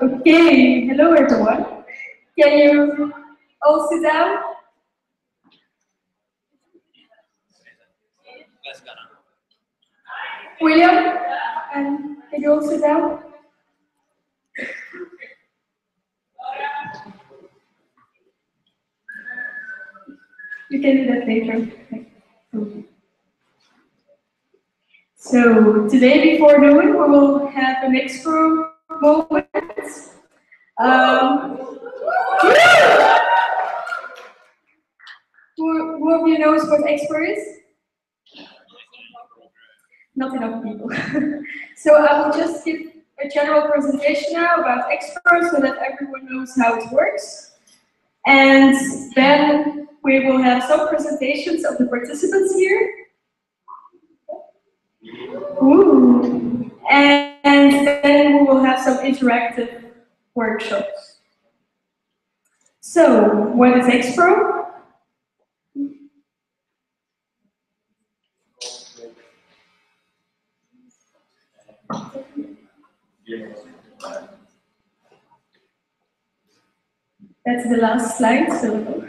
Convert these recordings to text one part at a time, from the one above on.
Okay, hello everyone. Can you all sit down? William, can you all sit down? You can do that later. Okay. So today before noon we will have an expo moment. Who of you knows what expo is? Not enough people. So I will just give a general presentation now about expo so that everyone knows how it works. And then we will have some presentations of the participants here. Ooh. And then we will have some interactive workshops. So, what is expo? That's the last slide, so.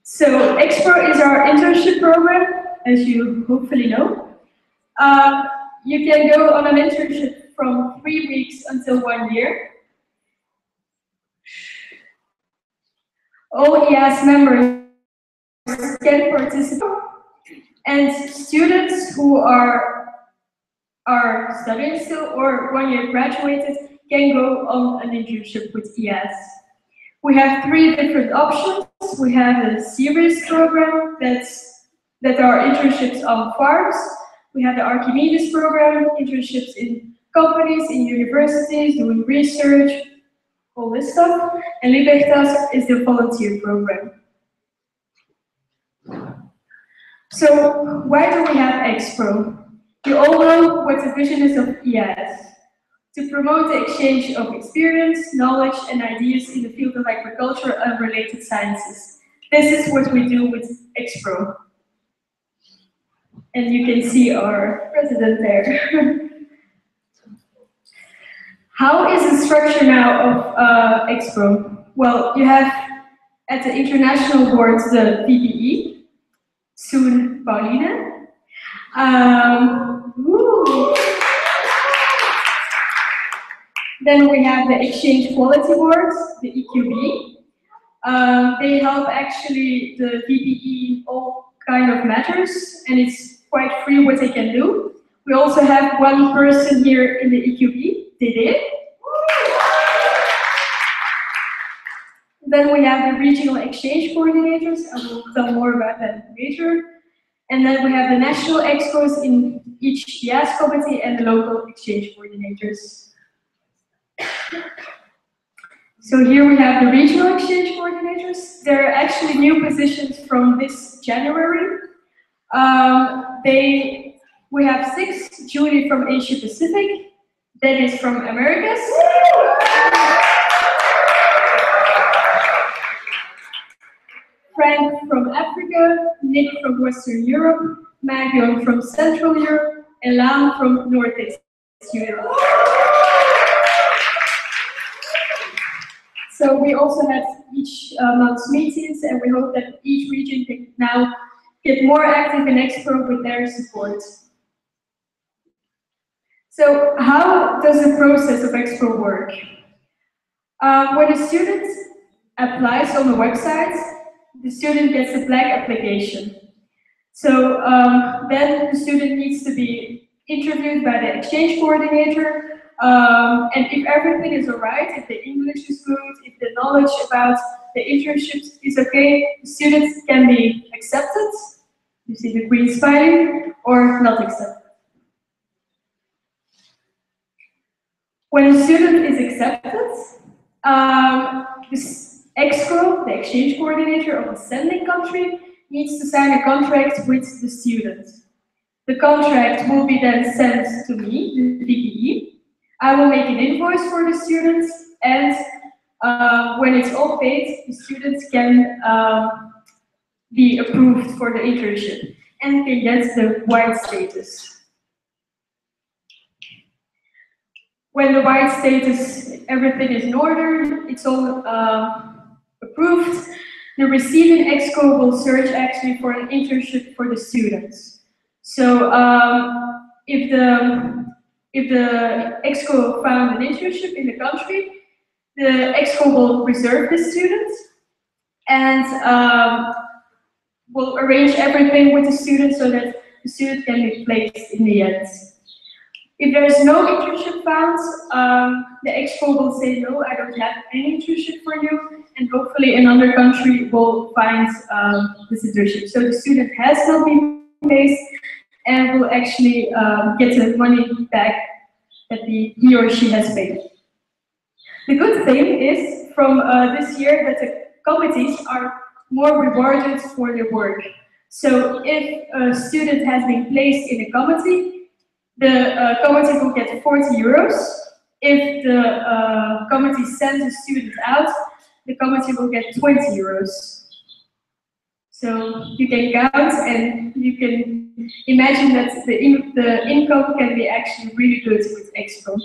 So Expo is our internship program, as you hopefully know. You can go on an internship from 3 weeks until 1 year. All IAAS members can participate, and students who are studying still or 1 year graduated can go on an internship with IAAS. We have 3 different options. We have a series program that are internships on farms. We have the Archimedes program, internships in companies, in universities, doing research, all this stuff. And Libertas is the volunteer program. So why do we have Expo? You all know what the vision is of IAAS. To promote the exchange of experience, knowledge, and ideas in the field of agriculture and related sciences. This is what we do with Expo. And you can see our president there. How is the structure now of Expo? Well, you have at the international board the PPE, soon Pauline. Then we have the Exchange Quality Board, the EQB. They help actually the VPE in all kind of matters, and it's quite free what they can do. We also have one person here in the EQB, Dede. Then we have the regional exchange coordinators, I will tell more about that later. And then we have the national expos in each IAAS committee and the local exchange coordinators. So here we have the regional exchange coordinators. There are actually new positions from this January. We have 6, Julie from Asia Pacific, Dennis from Americas, Frank from Africa, Nick from Western Europe, Magion from Central Europe, and Lam from Northeast Europe. So we also have each month's meetings, and we hope that each region can now get more active in Expo with their support. So how does the process of Expo work? When a student applies on the website, the student gets a blank application. So then the student needs to be interviewed by the exchange coordinator. And if everything is alright, if the English is good, if the knowledge about the internships is okay, the students can be accepted. You see the green smiley, or not accepted. When a student is accepted, EXCO, the exchange coordinator of the sending country, needs to sign a contract with the student. The contract will be then sent to me, the VPE. I will make an invoice for the students, and when it's all paid, the students can be approved for the internship and can get the white status. When the white status, everything is in order, it's all approved, the receiving EXCO will search actually for an internship for the students. So if the EXCO found an internship in the country, the EXCO will reserve the student and will arrange everything with the student so that the student can be placed in the end. If there is no internship found, the EXCO will say, no, I don't have any internship for you, and hopefully another country will find this internship. So the student has not been placed and will actually get the money back that he or she has paid. The good thing is, from this year, that the committees are more rewarded for their work. So if a student has been placed in a committee, the committee will get 40 euros. If the committee sends a student out, the committee will get 20 euros. So you can count and you can imagine that the income can be actually really good with EXCO.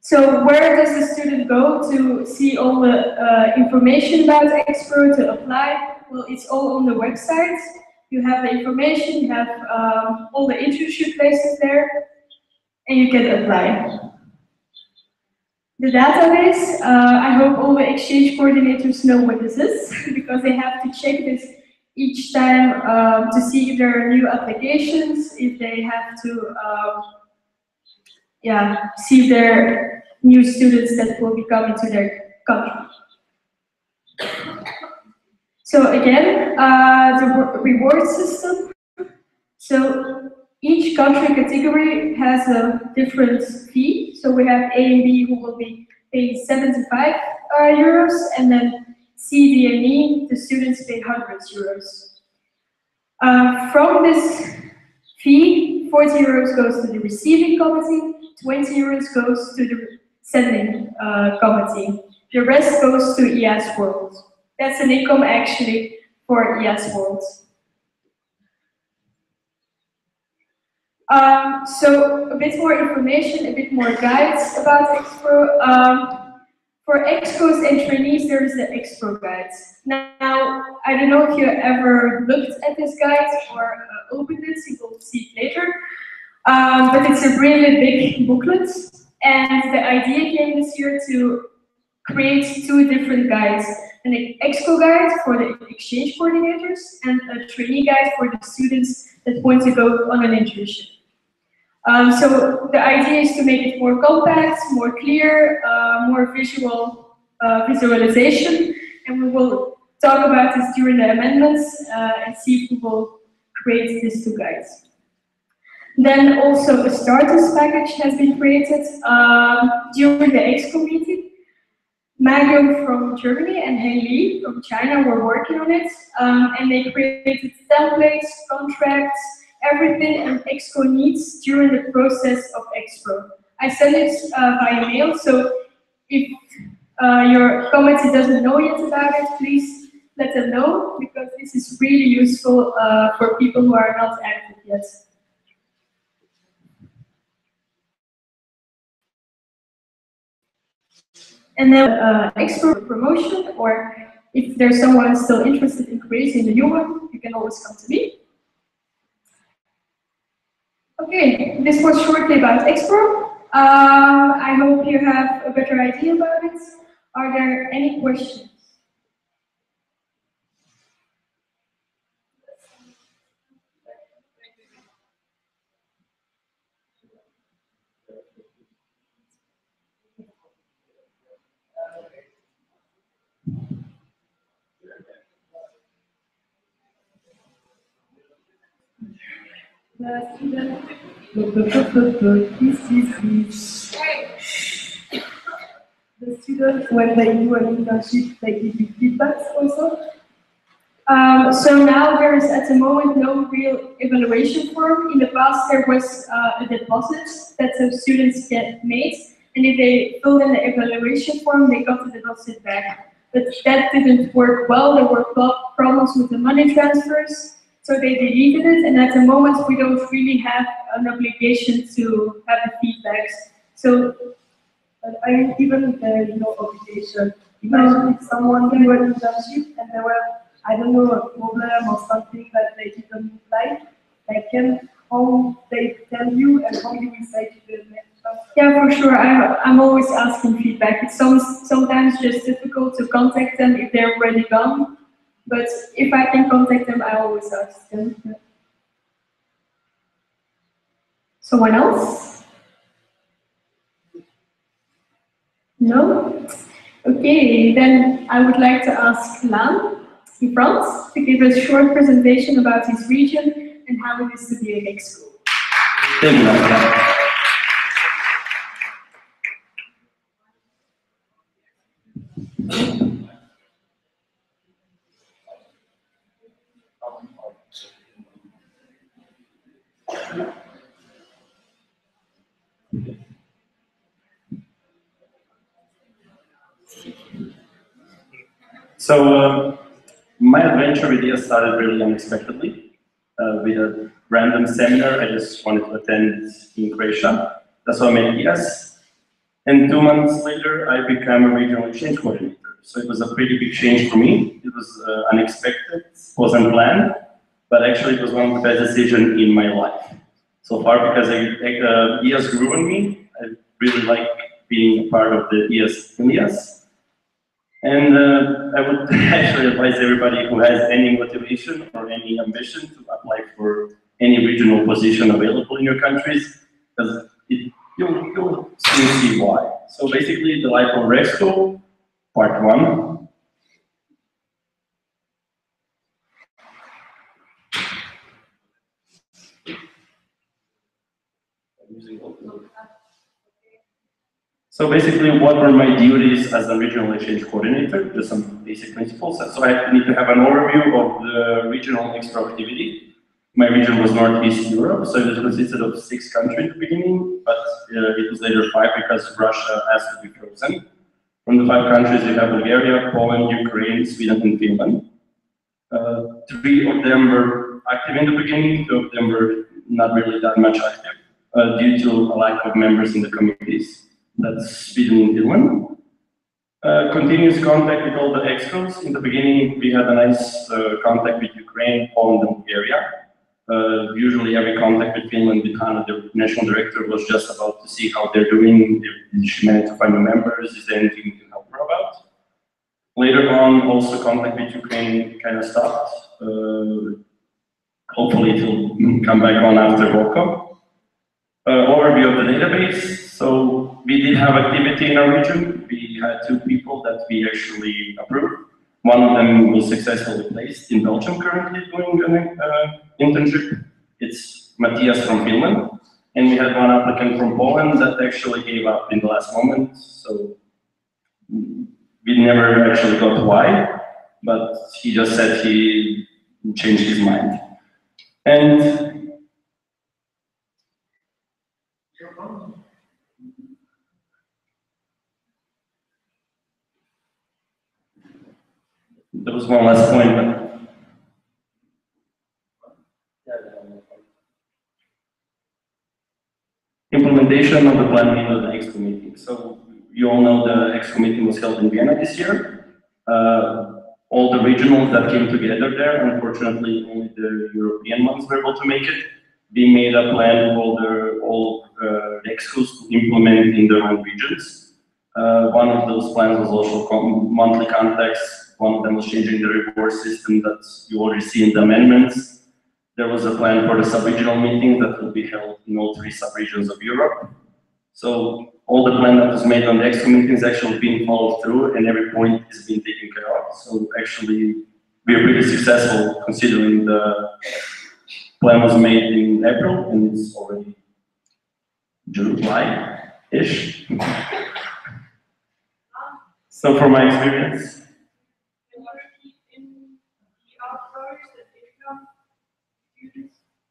So where does the student go to see all the information about EXCO, to apply? Well, it's all on the website. You have the information, you have all the internship places there, and you can apply. The database, I hope all the exchange coordinators know what this is, because they have to check this each time to see if there are new applications, if they have to see if there are new students that will be coming to their country. So again, the reward system. So each country category has a different fee. So we have A and B who will be paying 75 euros, and then C, D, and E, the students pay 100 euros. From this fee, 40 euros goes to the receiving committee, 20 euros goes to the sending committee. The rest goes to IAASWorld. That's an income actually for IAASWorld. So a bit more information, a bit more guides about EXCO. For EXCOs and trainees, there is the EXCO guide. Now, I don't know if you ever looked at this guide or opened it, you will see it later. But it's a really big booklet, and the idea came this year to create two different guides. An EXCO guide for the exchange coordinators and a trainee guide for the students that want to go on an internship. So the idea is to make it more compact, more clear, more visualization, and we will talk about this during the amendments and see if we will create these two guides. Then also a starters package has been created during the EXCO meeting. Mario from Germany and Heng Li from China were working on it, and they created templates, contracts, everything an EXCO needs during the process of EXCO. I sent it via mail, so if your committee doesn't know yet about it, please let them know, because this is really useful for people who are not active yet. And then EXCO promotion, or if there's someone still interested in creating a new one, you can always come to me. Okay, this was shortly about EXCO. I hope you have a better idea about it. Are there any questions? The students when they do an internship, they give you feedbacks also? So now there is at the moment no real evaluation form. In the past there was a deposit that the students get made, and if they filled in the evaluation form, they got the deposit back. But that didn't work well. There were problems with the money transfers, so they deleted it. And at the moment we don't really have an obligation to have the feedbacks. So, but I mean, even if there is no obligation, imagine if someone do an internship and there were, I don't know, a problem or something that they didn't like how they tell you and how you will say to the next person. Yeah, for sure. I'm always asking feedback. It's sometimes just difficult to contact them if they're already gone. But if I can contact them, I always ask them. Yeah. Someone else? No? Okay, then I would like to ask Laan in France to give us a short presentation about his region and how it is to be a mixed school. Thank you. So my adventure with IAS started really unexpectedly. With a random seminar I just wanted to attend in Croatia. That's how I met IAS. And 2 months later, I became a regional exchange coordinator. So it was a pretty big change for me. It was unexpected, wasn't planned, but actually it was one of the best decisions in my life so far, because IAS grew on me. I really like being a part of the IAS. And I would actually advise everybody who has any motivation or any ambition to apply for any regional position available in your countries, because you'll soon see why. So basically, the life of rec school, part 1. So basically, what were my duties as a regional exchange coordinator? Just some basic principles. So I need to have an overview of the regional extra activity. My region was Northeast Europe, so it consisted of 6 countries at the beginning, but it was later 5 because Russia asked to be frozen. From the 5 countries, we have Bulgaria, Poland, Ukraine, Sweden, and Finland. 3 of them were active in the beginning, 2 of them were not really that much active due to a lack of members in the committees. That's Sweden and Finland. Continuous contact with all the excos. In the beginning, we had a nice contact with Ukraine, Poland, and Bulgaria. Usually every contact with Finland, with Hanna, the national director, was just about to see how they're doing, if she managed to find new members, is there anything to help her about. Later on, also contact with Ukraine kind of stopped. Hopefully it will come back on after WoCo. Overview of the database. So we did have activity in our region. We had 2 people that we actually approved. One of them was successfully placed in Belgium currently doing an internship. It's Matthias from Finland. And we had 1 applicant from Poland that actually gave up in the last moment. So we never actually got why, but he just said he changed his mind. And there was one last point, but implementation of the plan in the Expo meeting. So you all know the Expo meeting was held in Vienna this year. All the regionals that came together there, unfortunately only the European ones were able to make it. We made a plan for all the Expos to implement in their own regions. One of those plans was also monthly contacts. One of them was changing the reward system that you already see in the amendments. There was a plan for the sub-regional meetings that will be held in all 3 sub-regions of Europe. So all the plan that was made on the Expo meetings actually being followed through, and every point is being taken care of. So actually, we are pretty successful considering the plan was made in April and it's already July-ish. So for my experience,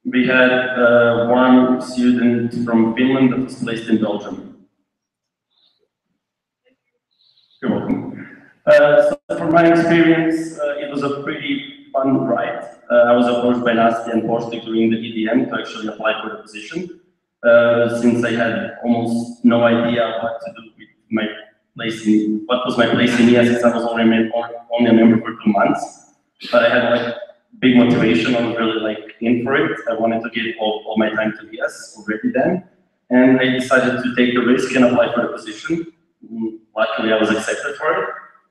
we had one student from Finland that was placed in Belgium. You're welcome. So for my experience, it was a pretty fun ride. I was approached by Nasty and Porsche during the EDM to actually apply for the position. Since I had almost no idea what to do with my place in, what was my place in IAS, since I was only a member for 2 months. But I had like big motivation. I was really like in for it. I wanted to give all my time to IAS already then. And I decided to take the risk and apply for the position. Luckily, I was accepted for it.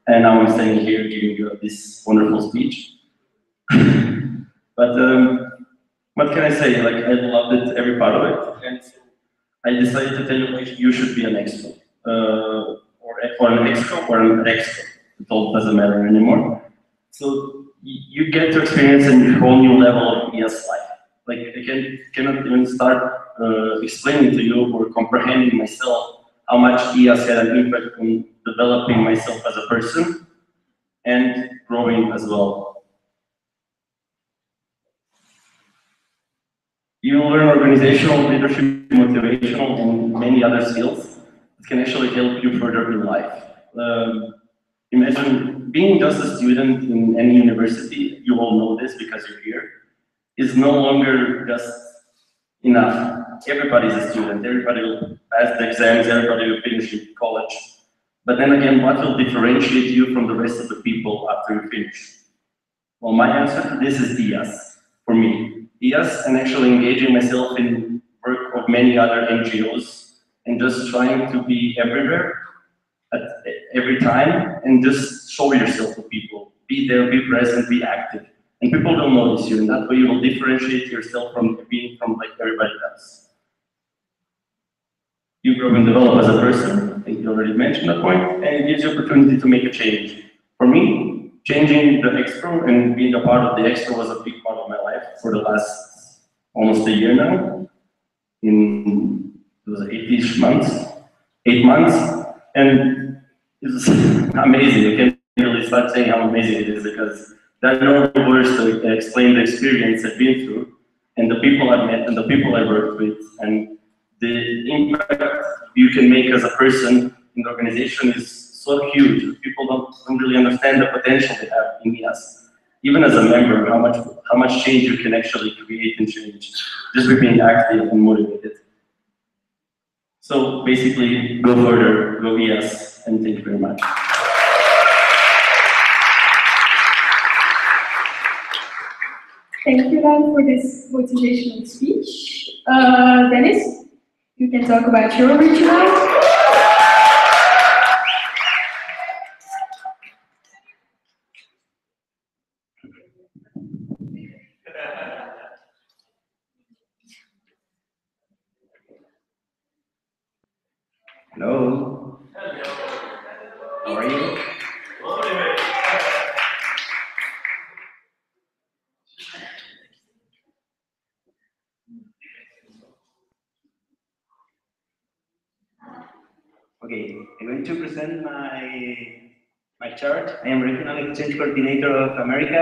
And now I'm standing here giving you this wonderful speech. But what can I say? Like, I loved it, every part of it. And so I decided to tell you, like, you should be an expo. Or an expo or an expo. It all doesn't matter anymore. So you get to experience a whole new level of IAS life. Like, I cannot even start explaining to you or comprehending myself how much IAS had an impact on developing myself as a person and growing as well. You will learn organizational, leadership, motivational, and many other skills that can actually help you further in life. Imagine being just a student in any university, you all know this because you're here, is no longer just enough. Everybody's a student, everybody will pass the exams, everybody will finish college. But then again, what will differentiate you from the rest of the people after you finish? Well, my answer to this is IAS, for me. IAS and actually engaging myself in work of many other NGOs and just trying to be everywhere at every time and just show yourself to people. Be there, be present, be active. And people will notice you, and that way you will differentiate yourself from being from like everybody else. You grow and develop as a person, I think you already mentioned that point, and it gives you opportunity to make a change. For me, changing the expo and being a part of the expo was a big part of my life for the last almost a year now. It was 8-ish months, 8 months, and it's amazing. I can't really start saying how amazing it is because there are no words to explain the experience I've been through, and the people I've met, and the people I worked with, and the impact you can make as a person in the organization is so huge. People don't really understand the potential they have in IAS. Even as a member, how much change you can actually create and change just by being active and motivated. So basically, go further, go IAS, and thank you very much. Thank you, Dan, for this motivational speech. Dennis? You can talk about your regional. Hello. How are you? Okay, I'm going to present my chart. I am Regional Exchange Coordinator of America.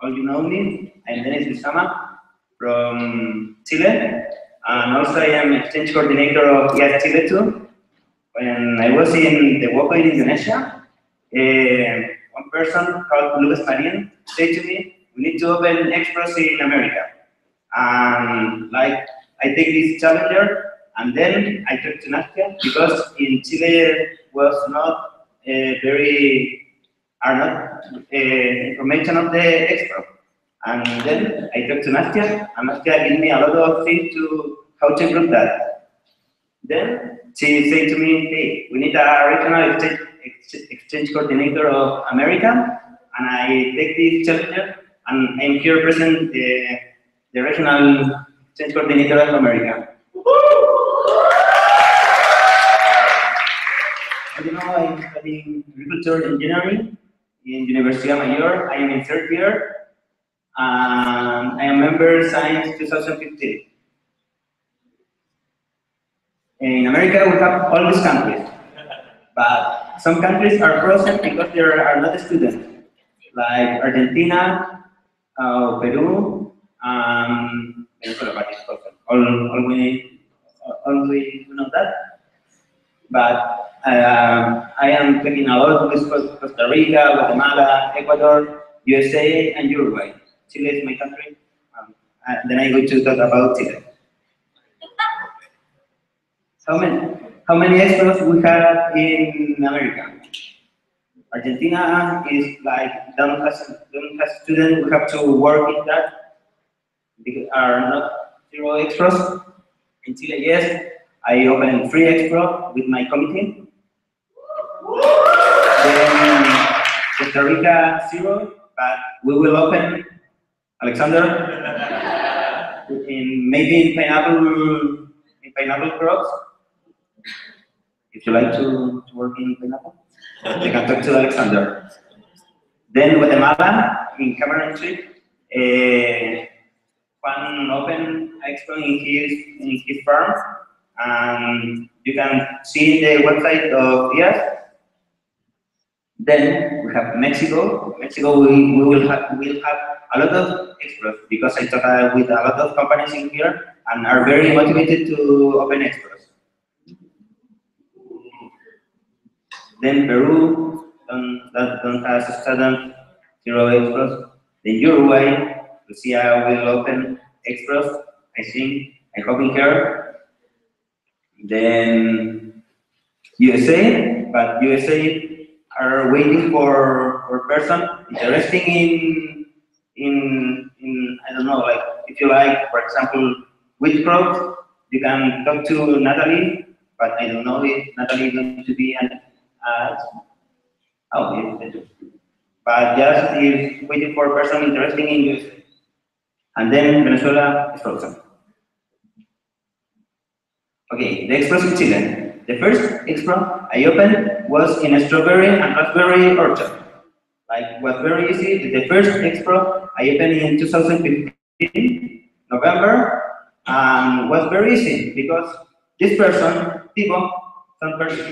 All you know me. I'm Dennis Lizama from Chile. And also I am Exchange Coordinator of IAS Chile too. When I was in the WoCo in Indonesia, one person called Luis Marin said to me, we need to open expos in America. And like, I take this challenger, and then I talked to Nastia because in Chile was not information of the expo. And then I talked to Nastia, and Nastia gave me a lot of things to how to improve that. Then she said to me, hey, we need a regional exchange coordinator of America, and I take this challenger, and I'm here present the regional exchange coordinator of America. As you know, I'm studying agriculture engineering in Universidad Mayor. I am in 3rd year, and I am member since 2015. In America, we have all these countries, but some countries are frozen because there are not students, like Argentina, Peru, Venezuela, but it's frozen. All we know that. But I am talking a lot with Costa Rica, Guatemala, Ecuador, USA, and Uruguay. Chile is my country. Then I'm going to talk about Chile. How many experts we have in America? Argentina is like don't have students. We have to work in that. They are not 0 extras. In Chile, yes, I opened 3 extra with my committee. Then Costa Rica 0, but we will open Alexander maybe in pineapple crops. If you like to work in pineapple, you can talk to Alexander. Then Guatemala in Cameron Street. One open expo in his farm, and you can see the website of IAS. Then we have Mexico. Mexico, we will have a lot of expos because I talk with a lot of companies in here and are very motivated to open expos. Then Peru don't have students, 0 expos. Then Uruguay. Lucia will open expos, I think, I hope in here. Then USA, but USA are waiting for person interested in I don't know, like if you like, for example, wheat crops, you can talk to Natalie, but I don't know if Natalie is going to be an but just is waiting for a person interested in USA. And then Venezuela is frozen. Okay, the expos in Chile. The first expo I opened was in a strawberry and raspberry orchard. Like, was very easy. The first expo I opened in 2015, November, and was very easy because this person,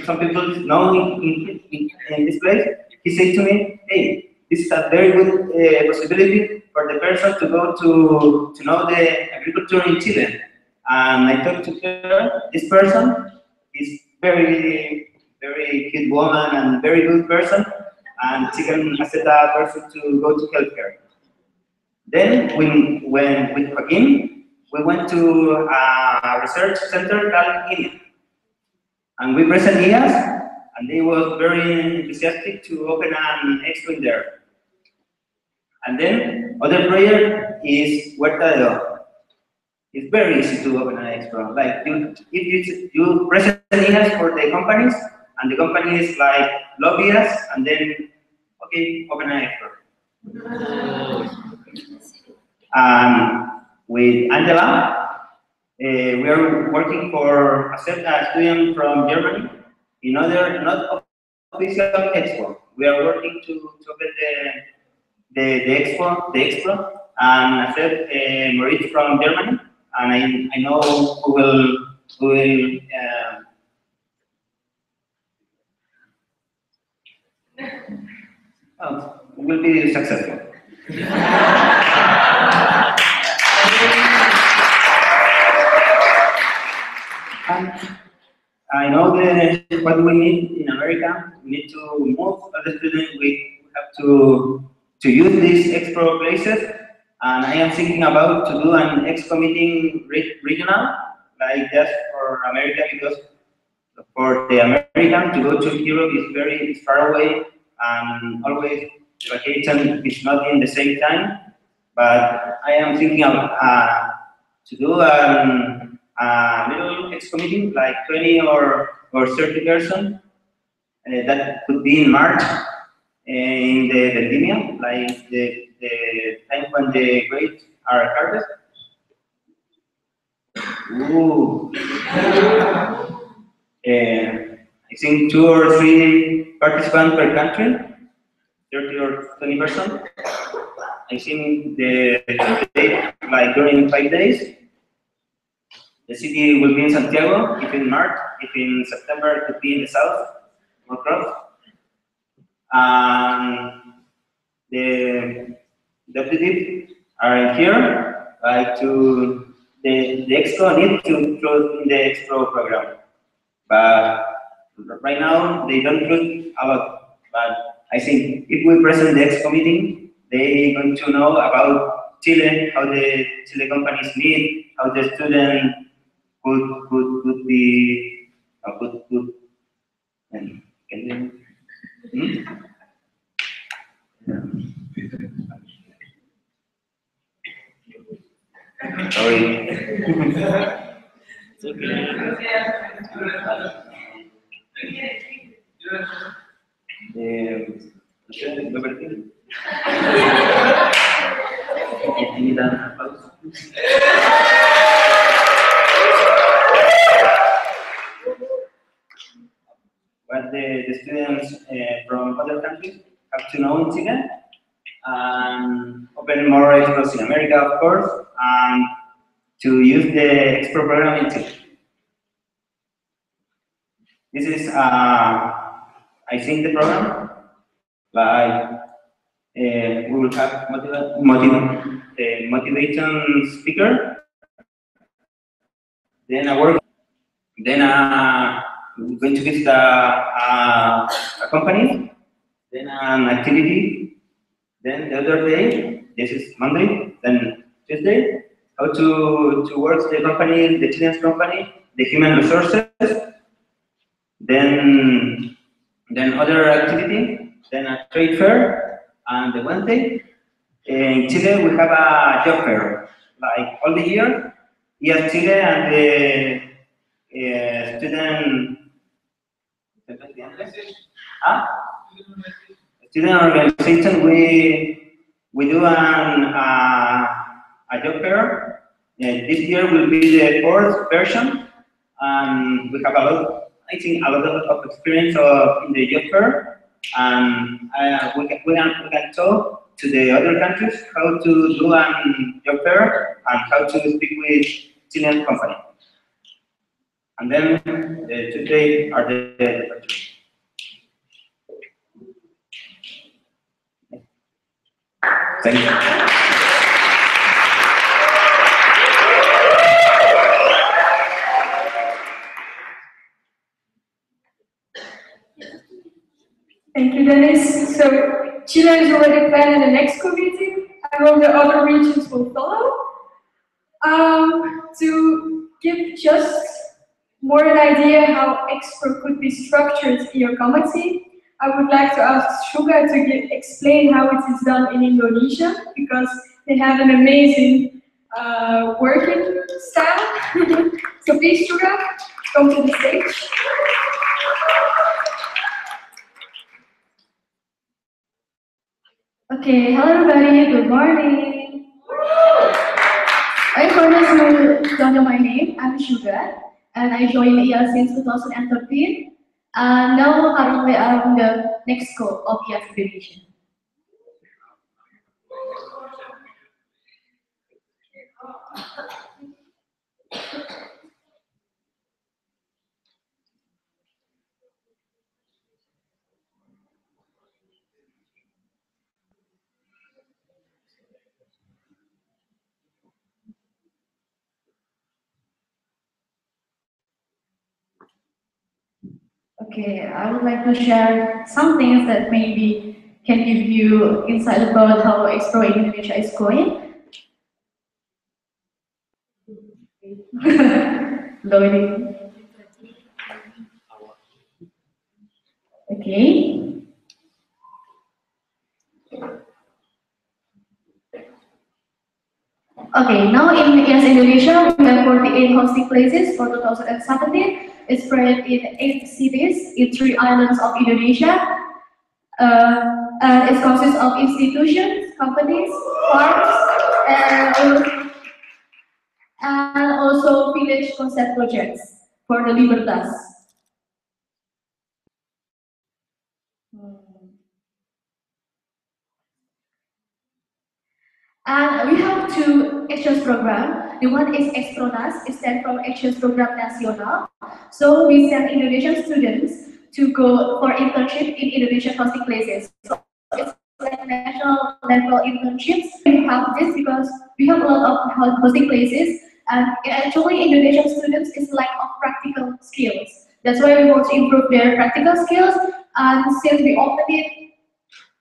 some people know in this place, he said to me, hey, this is a very good possibility for the person to go to know the agriculture in Chile. And I talked to her. This person is very cute woman and very good person, and she can accept that person to go to healthcare. Then when with Joaquin, we went to a research center called INIA. And we present IAS, and they were very enthusiastic to open an expo in there. And then other project is Huerta de Oro. It's very easy to open an expo. Like you present IAS for the companies, and the company is like lobby us, and then okay, open an expo. With Angela, we are working for a student from Germany in other not official expo. We are working to open the expo and accept Moritz from Germany, and I know who will be successful. And I know what we need in America. We need to move all the students. We have to use these expo places. And I am thinking about to do an expo meeting regional, like just for America, because for the American to go to Europe is very far away, and always the vacation is not in the same time. But I am thinking of to do a little expo meeting, like 20 or 30 persons. That could be in March, in the vendimia, like the time when the grapes are harvested. Ooh. I think 2 or 3 participants per country, 30 or 20 persons. I think the date, like during 5 days. The city will be in Santiago, if in March, if in September, it could be in the south, more crops. And the objectives are here, like the expo needs to include in the expo program. But right now, they don't include a lot. But I think if we present the expo meeting, they're going to know about Chile, how the Chile companies meet, how the student could be, and can you, sorry. It's what the students from other countries have to know in Chile, and open more expos in America, of course, and to use the expo program in Chile. This is, I think, the program. Like, we will have motivation speaker, then a work, then we're going to visit a company, then an activity, then the other day, this is Monday, then Tuesday, how to work the company, the Chilean company, the human resources, then other activity, then a trade fair, and the Wednesday, in Chile we have a job fair, like all the year. Yes, Chile and the student organization, we do a job fair. This year will be the fourth version, and we have I think a lot of experience in the job fair, and we can talk to the other countries how to do a job fair and how to speak with Chilean company. And then today are the thank you. Thank you, Dennis. So Chile is already planning the next meeting. I hope the other regions will follow. To give just more an idea how Expo could be structured in your committee, I would like to ask Suga to explain how it is done in Indonesia, because they have an amazing working style. So please, Suga, come to the stage. Okay, hello everybody, good morning. For those who don't know my name, I'm Suga, and I joined IAS since 2013. And now currently I'm the next co of IAS Indonesia. Okay, I would like to share some things that maybe can give you insight about how Expo in Indonesia is going. Loading. Okay. Okay, now in IAS Indonesia, we have 48 hosting places for 2017. It's spread in 8 cities in 3 islands of Indonesia. And it consists of institutions, companies, farms, and also village concept projects for the Libertas. And we have 2 exchange programs. The one is Expronas, it stands for Exchange Program Nasional. So we send Indonesian students to go for internship in Indonesian hosting places. So it's like national level internships. We have this because we have a lot of hosting places, and actually Indonesian students is lack of practical skills. That's why we want to improve their practical skills. And since we opened it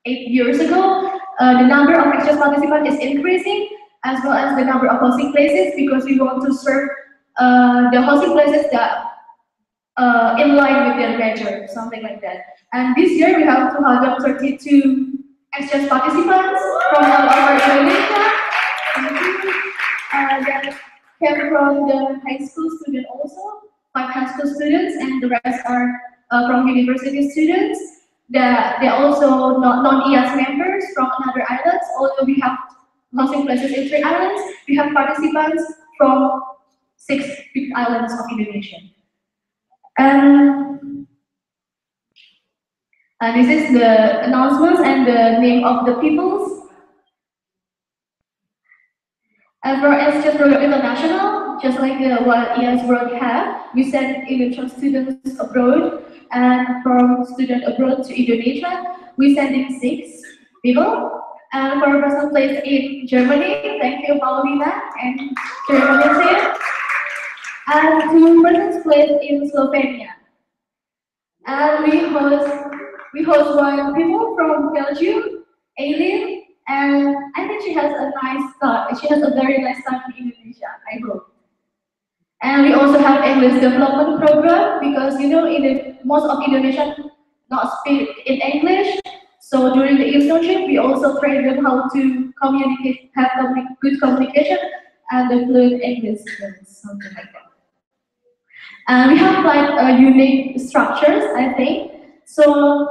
8 years ago, the number of exchange participants is increasing, as well as the number of hosting places, because we want to serve the hosting places that in line with their major, something like that. And this year we have 232 exchange participants from all over Indonesia. That came from the high school student also, 5 high school students, and the rest are from university students. They also non-IAS members from another islands. Although we have hosting places in 3 islands, we have participants from 6 big islands of Indonesia. And this is the announcements and the name of the peoples. And for exchange program international, just like what IAASWorld have, we send Indonesian students abroad, and from student abroad to Indonesia, we sending 6 people. And for personal place in Germany, thank you Paulina and Germany team. And 2 persons place in Slovenia. And we host 1 people from Belgium, Aileen, and I think she has a nice start. She has a very nice start in Indonesia, I hope. And we also have English development program, because most of Indonesians not speak in English. So during the internship, we also train them how to communicate, have good communication, and the fluent English skills, something like that. And we have like unique structures, I think. So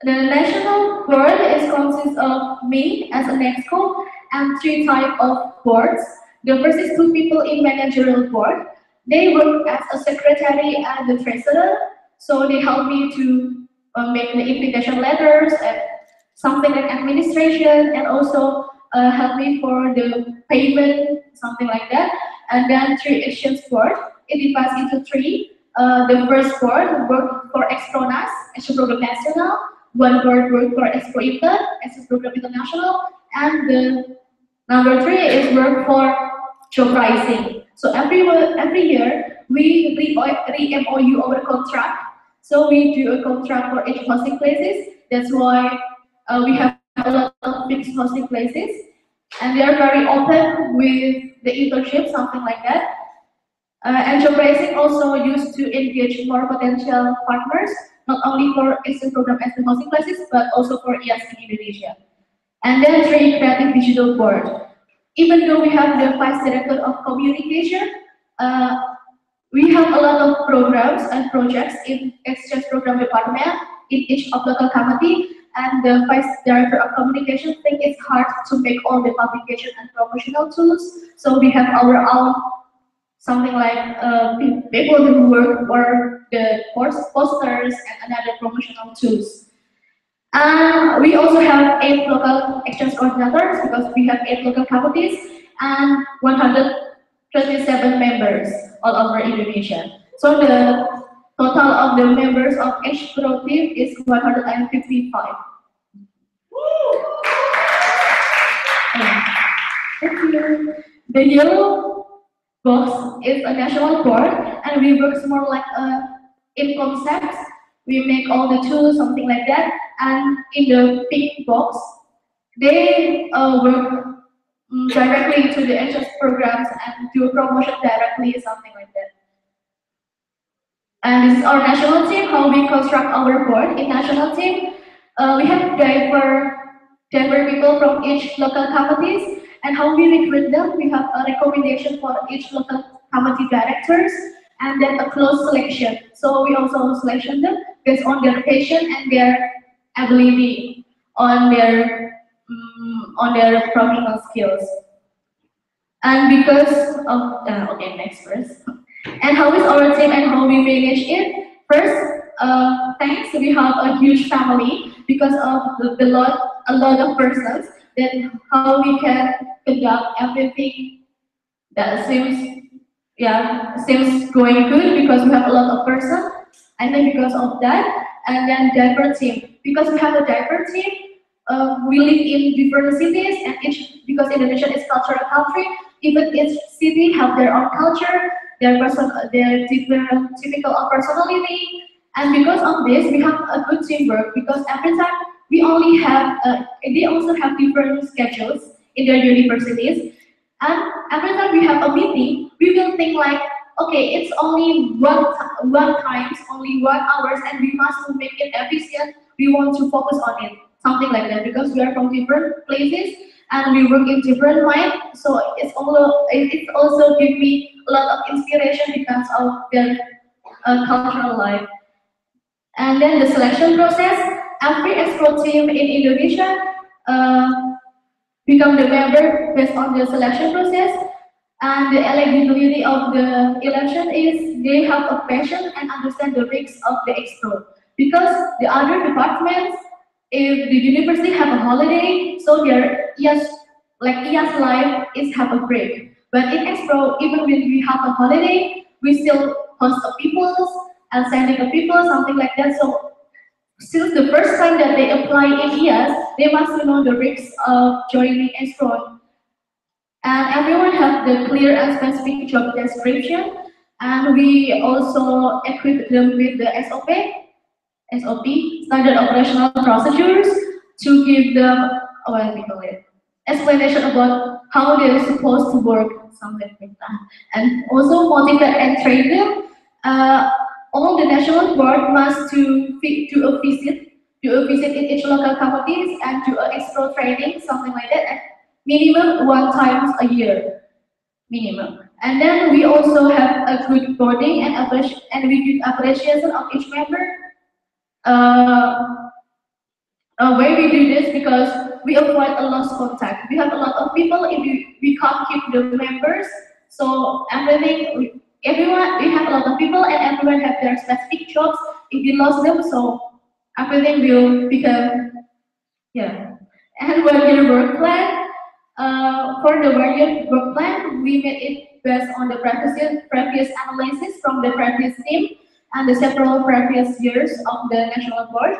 the national board consists of me as an exco and 3 types of boards. The first is 2 people in managerial board. They work as a secretary and the treasurer. So they help me to make the invitation letters and something like administration, and also help me for the payment, something like that. And then 3 exchange board. It divides into 3. The first board work for Expronas, Exchange Program National. 1 board work for Expo Inter, Exchange Program International, and the number 3 is work for job pricing. So every year we re-MOU our contract. So we do a contract for each hosting places. That's why we have a lot of fixed hosting places, and they are very open with the internship, something like that. And job pricing also used to engage more potential partners, not only for exchange program as the hosting places, but also for IAS in Indonesia. And then 3 creative digital board. Even though we have the vice director of communication, we have a lot of programs and projects in exchange program department in each of local committee, and the vice director of communication think it's hard to make all the publication and promotional tools. So we have our own something like people who work for the posters and another promotional tools. We also have 8 local exchange coordinators, because we have 8 local committees and 127 members all over Indonesia. So the total of the members of each pro team is 155. Thank you. The yellow box is a national board, and we work more like in concepts. We make all the tools, something like that. And in the pink box, they work directly to the HS programs and do a promotion directly, something like that. And this is our national team, how we construct our board. In national team, we have diverse people from each local committees, and how we recruit them, we have a recommendation for each local committee directors, and then a close selection. So we also selection them based on their passion and their ability, on their professional skills. And because of okay, next first. And how is our team and how we manage it? First, thanks, we have a huge family because of a lot of persons. Then how we can conduct everything that seems going good, because we have a lot of persons. And then because of that, and then diver team. Because we have a diver team, we live in different cities, and because Indonesia is cultural country, even each city have their own culture, their different typical of personality, and because of this, we have a good teamwork. Because every time we only have, they also have different schedules in their universities, and every time we have a meeting, we will think like, okay, it's only one times, only 1 hour, and we must to make it efficient. We want to focus on it, something like that, because we are from different places and we work in different mind. So it's also give me a lot of inspiration because of their cultural life. And then the selection process, every export team in Indonesia become the member based on the selection process. And the eligibility of the election is they have a passion and understand the risks of the expo. Because the other departments, if the university have a holiday, so their IAS life is have a break. But in expo, even when we have a holiday, we still host the people and sending the people, something like that. So since the first time that they apply in IAS, they must know the risks of joining expo. And everyone has the clear and specific job description, and we also equip them with the SOP, standard operational procedures, to give them what we call it, explanation about how they're supposed to work, something like that. And also motivate and train them. All the national board must do a visit in each local communities and do an explore training, something like that. And minimum 1 time a year, minimum. And then we also have a good boarding and we give appreciation of each member. Why we do this? Because we avoid a lost contact. We have a lot of people if we can't keep the members. So everyone, we have a lot of people and everyone have their specific jobs. If we lost them, so everything will become, yeah. And 1 year work plan. For the 1 year work plan, we made it based on the previous analysis from the previous team and the several previous years of the national board.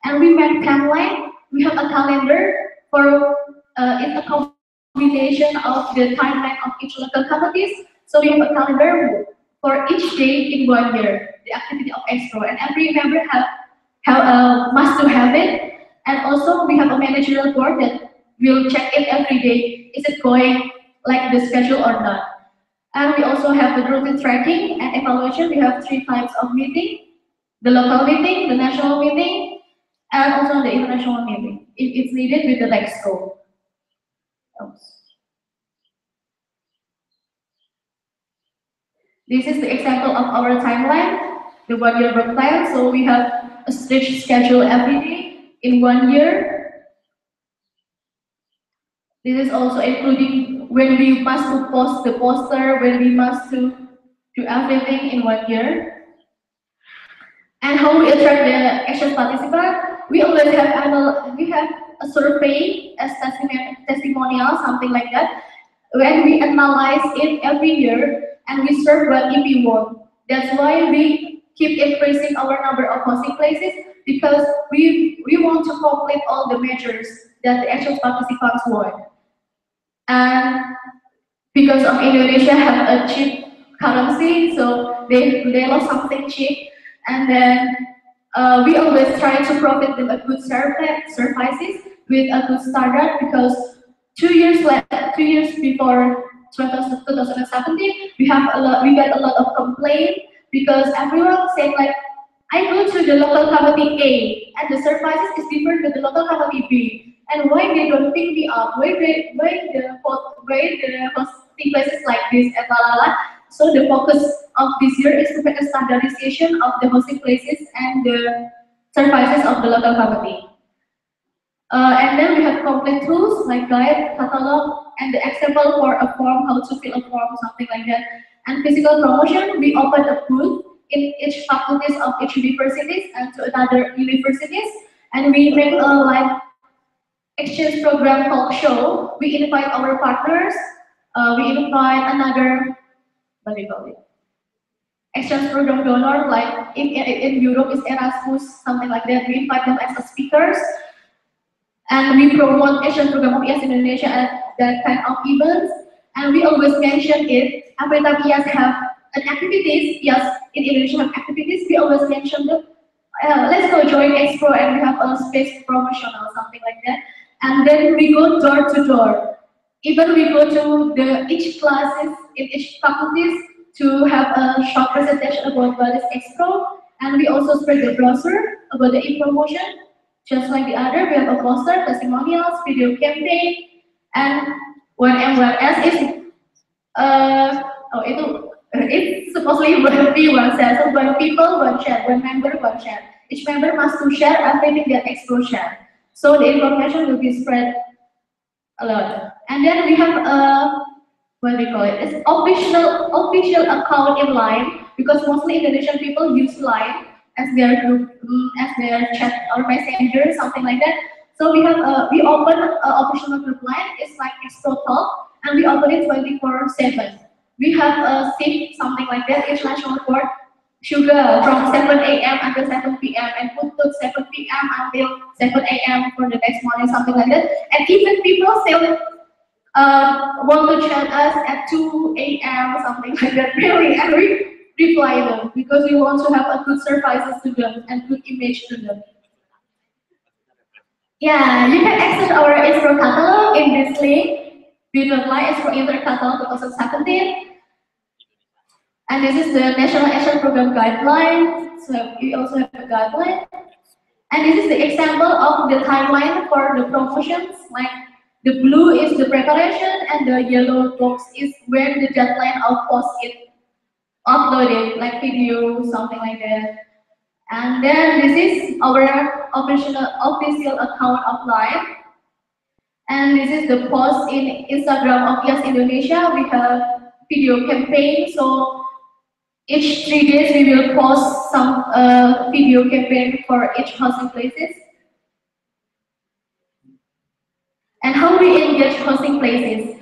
And we made timeline. We have a calendar for it's a combination of the timeline of each local communities. So we have a calendar for each day in 1 year, the activity of expo, and every member must to have it. And also we have a managerial board that will check it every day. Is it going like the schedule or not? And we also have the routine tracking and evaluation. We have 3 types of meeting: the local meeting, the national meeting, and also the international meeting, if it's needed with the next scope. This is the example of our timeline, the 1 year work plan. So we have a strict schedule every day in 1 year. This is also including when we must to post the poster, when we must to do everything in 1 year. And how we attract the action participants? We always have a survey as testimonial, something like that. When we analyze it every year and we serve what if we want. That's why we keep increasing our number of hosting places, because we want to complete all the measures that the action participants want. And because of Indonesia have a cheap currency, so they love something cheap, and then we always try to provide them a good services with a good standard. Because 2 years before 2017, we got a lot of complaints because everyone said like, I go to the local company A and the services is different with the local company B, and why they don't pick me up? Why the hosting places like this and la la la. So the focus of this year is to make a standardization of the hosting places and the services of the local company. And then we have complete tools like guide, catalog, and the example for a form, how to fill a form, something like that. And physical promotion, we open a booth in each faculties of each universities and to another universities, and we make a live exchange program talk show. We invite our partners, we invite another, what do you call it? exchange program donor, like in Europe is Erasmus, something like that. We invite them as speakers, and we promote exchange program of IAS Indonesia at that kind of events. And we always mention it every time IAS have an activities. IAS in Indonesia have activities. We always mention them. Let's go join Expo, and we have a space promotional, something like that. And then we go door to door. Even we go to each classes in each faculties to have a short presentation about what is Expo, and we also spread the brochure about the e-promotion. Just like the other, we have a poster, testimonials, video campaign, and whatever else is it's supposedly one be one share. So one people, one share, one member, one share. Each member must to share everything that Expo share. So the information will be spread a lot. And then we have a what we call it? It's official account in line, because mostly Indonesian people use line as their group, as their chat or messenger, something like that. So we open an official group line. It's like Expo Talk, and we open it 24/7. We have a shift, something like that. It's national board sugar from 7 a.m. until 7 p.m. and put to 7 p.m. until 7 a.m. for the next morning, something like that. And even people still want to chat us at 2 a.m. something like that, really, and we reply them because we want to have a good services to them and good image to them. Yeah, you can access our Expo catalog in this link. bit.ly Expo Inter Catalog 2017. And this is the National Action Program Guideline. So we also have a guideline. And this is the example of the timeline for the promotions. Like the blue is the preparation, and the yellow box is where the deadline of post it uploaded, like video, something like that. And then this is our official account of live. And this is the post in Instagram of IAS Indonesia. We have video campaign. So each 3 days we will post some video campaign for each hosting places. And how we engage hosting places.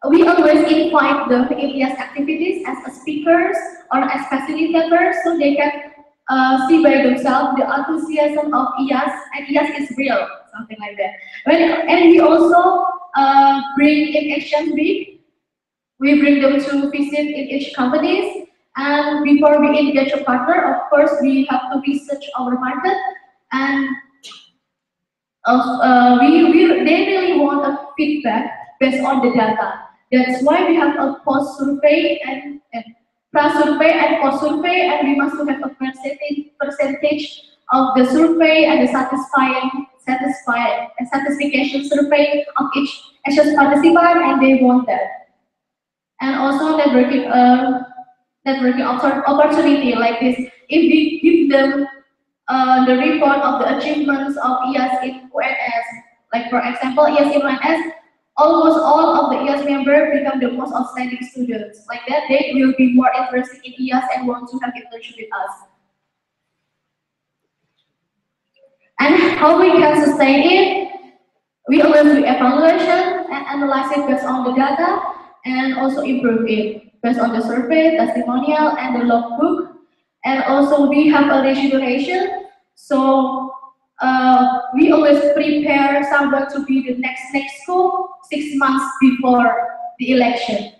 We always invite them in IAS activities as speakers or as facilitators, so they can see by themselves the enthusiasm of IAS, and IAS is real, something like that. And we also bring in Action Week. We bring them to visit in each companies, and before we engage a partner, of course, we have to research our market, and they really want a feedback based on the data. That's why we have a post survey and pre-survey and post survey, and we must have a percentage of the survey and the satisfaction survey of each action participant, and they want that. And also networking opportunity like this. If we give them the report of the achievements of IAS in UNS, like for example, IAS in UNS, almost all of the IAS members become the most outstanding students. Like that, they will be more interested in IAS and want to have internship with us. And how we can sustain it? We always do evaluation and analyze it based on the data, and also improve it based on the survey, testimonial, and the logbook. And also we have a legislation, so we always prepare someone to be the next school 6 months before the election.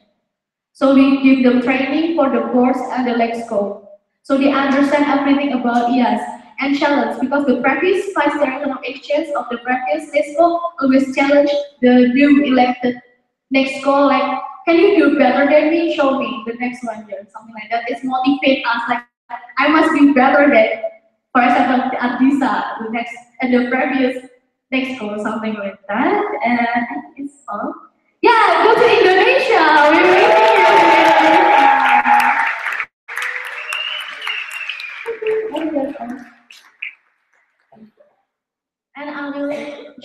So we give them training for the course and the LEXCO, so they understand everything about IAS. And challenge, because the previous vice director of exchange of the previous LEXCO always challenge the new elected LEXCO, like, can you do better than me? Show me the next 1 year, something like that. It's motivate us, like, I must be better than, for example, the Adisa, the next and the previous LEXCO, something like that. And I think it's all. Yeah, go to Indonesia. We're waiting here. And I will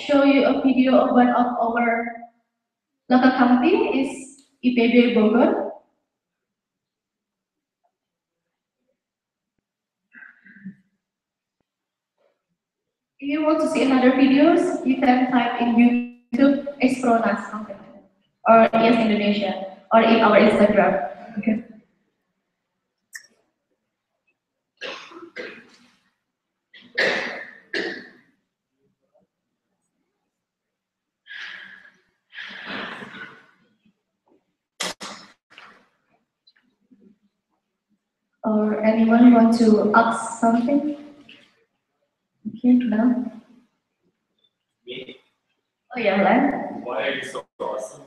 show you a video of one of our local company is IPB Bogor. If you want to see another videos, you can type in YouTube Expronas, something like that, or IAS Indonesia, or in our Instagram. Okay. Or anyone want to ask something? Okay, no? Oh yeah, Len? Why are you so awesome?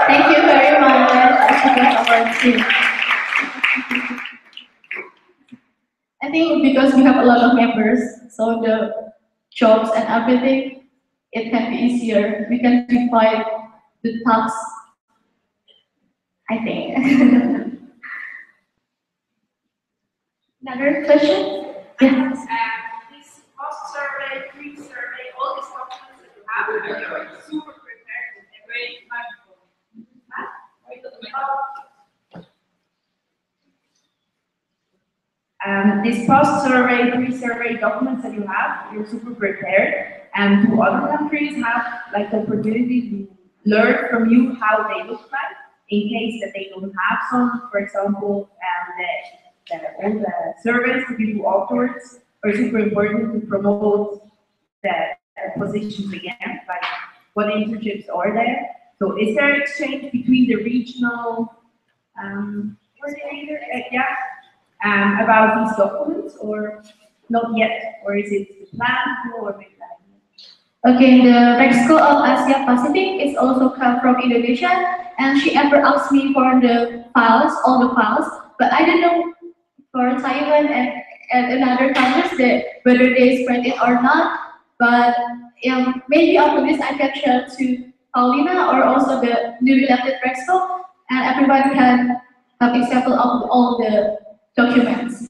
Thank you very much. Our team. I think because we have a lot of members, so the jobs and everything, it can be easier. We can divide the tasks, I think. Another question? Yes. This post-survey, pre-survey, all these documents that you have, are you super prepared and very magical? Huh? These post-survey, pre-survey documents that you have, you're super prepared, and do other countries have like the opportunity to learn from you how they look like, in case that they don't have some, for example, all the surveys that you do afterwards are super important to promote the positions again, like what internships are there. So is there exchange between the regional coordinator, about these documents, or not yet, or is it the plan or maybe like? Okay, the Rexco of Asia Pacific is also come from Indonesia, and she ever asked me for the files, all the files, but I don't know for Taiwan and another countries that whether they spread it or not. But maybe after this I can share to Paulina or also the newly elected Rexco, and everyone can have example of all the documents.